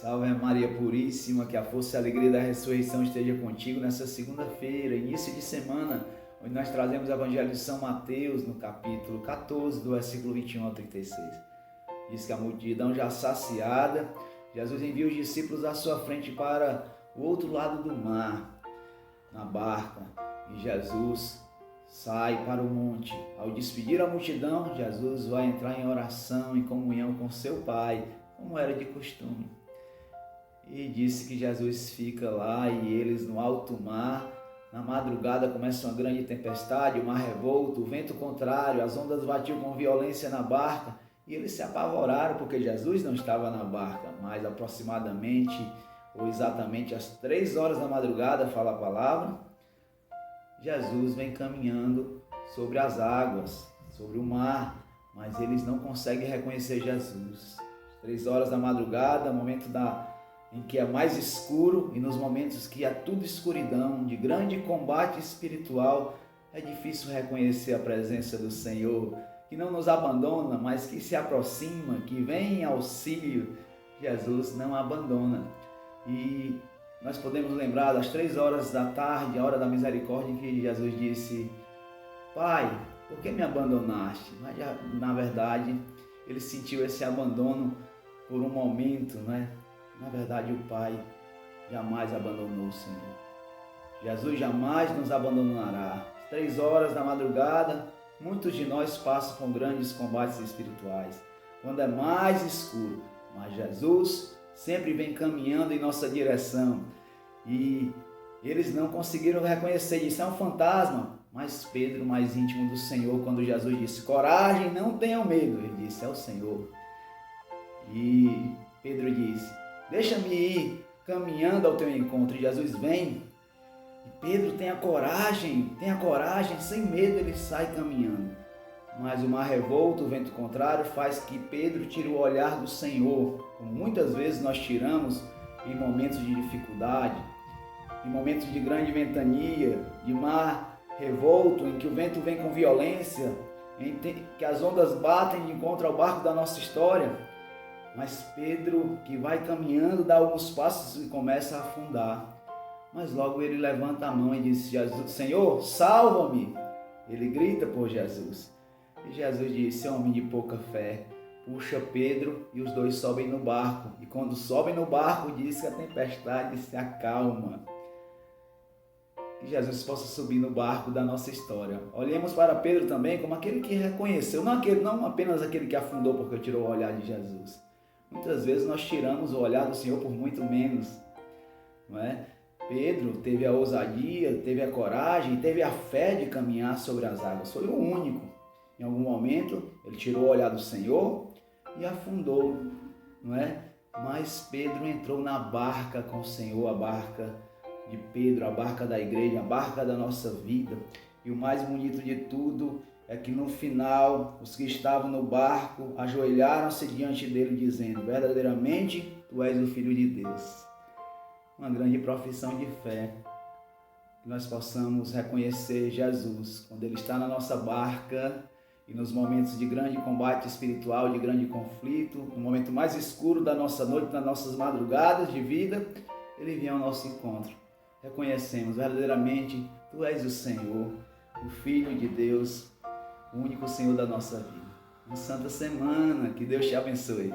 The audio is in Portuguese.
Salve Maria Puríssima, que a força e a alegria da ressurreição esteja contigo nessa segunda-feira, início de semana, onde nós trazemos o Evangelho de São Mateus, no capítulo 14, do versículo 21 ao 36. Diz que a multidão já saciada, Jesus envia os discípulos à sua frente para o outro lado do mar, na barca, e Jesus sai para o monte. Ao despedir a multidão, Jesus vai entrar em oração, em comunhão com seu Pai, como era de costume. E disse que Jesus fica lá e eles no alto mar. Na madrugada começa uma grande tempestade, o mar revolto, o vento contrário, as ondas batiam com violência na barca e eles se apavoraram porque Jesus não estava na barca. Mas aproximadamente ou exatamente às 3 horas da madrugada, fala a palavra, Jesus vem caminhando sobre as águas, sobre o mar, mas eles não conseguem reconhecer Jesus. 3 horas da madrugada, momento em que é mais escuro, e nos momentos que é tudo escuridão, de grande combate espiritual, é difícil reconhecer a presença do Senhor, que não nos abandona, mas que se aproxima, que vem em auxílio. Jesus não abandona. E nós podemos lembrar das 3 horas da tarde, a hora da misericórdia, em que Jesus disse: Pai, por que me abandonaste? Mas na verdade, ele sentiu esse abandono por um momento, né? Na verdade, o Pai jamais abandonou o Senhor. Jesus jamais nos abandonará. 3 horas da madrugada, muitos de nós passam por grandes combates espirituais, quando é mais escuro, mas Jesus sempre vem caminhando em nossa direção. E eles não conseguiram reconhecer, isso é um fantasma. Mas Pedro, mais íntimo do Senhor, quando Jesus disse: coragem, não tenham medo, ele disse: é o Senhor. E Pedro disse: deixa-me ir caminhando ao teu encontro. E Jesus vem. E Pedro tem a coragem, sem medo ele sai caminhando. Mas o mar revolto, o vento contrário, faz que Pedro tire o olhar do Senhor, como muitas vezes nós tiramos em momentos de dificuldade, em momentos de grande ventania, de mar revolto, em que o vento vem com violência, em que as ondas batem de encontro ao barco da nossa história. Mas Pedro, que vai caminhando, dá alguns passos e começa a afundar. Mas logo ele levanta a mão e diz: Senhor, salva-me! Ele grita por Jesus. E Jesus disse: homem de pouca fé, puxa Pedro e os dois sobem no barco. E quando sobem no barco, diz que a tempestade se acalma. Que Jesus possa subir no barco da nossa história. Olhemos para Pedro também como aquele que reconheceu, não apenas aquele que afundou porque tirou o olhar de Jesus. Muitas vezes nós tiramos o olhar do Senhor por muito menos, não é? Pedro teve a ousadia, teve a coragem, teve a fé de caminhar sobre as águas. Foi o único. Em algum momento ele tirou o olhar do Senhor e afundou, não é? Mas Pedro entrou na barca com o Senhor, a barca de Pedro, a barca da igreja, a barca da nossa vida. E o mais bonito de tudo é que no final, os que estavam no barco ajoelharam-se diante dele, dizendo: verdadeiramente, tu és o Filho de Deus. Uma grande profissão de fé. Que nós possamos reconhecer Jesus quando ele está na nossa barca e nos momentos de grande combate espiritual, de grande conflito, no momento mais escuro da nossa noite, nas nossas madrugadas de vida, ele vem ao nosso encontro. Reconhecemos verdadeiramente, tu és o Senhor, o Filho de Deus, o único Senhor da nossa vida. Uma santa semana, que Deus te abençoe.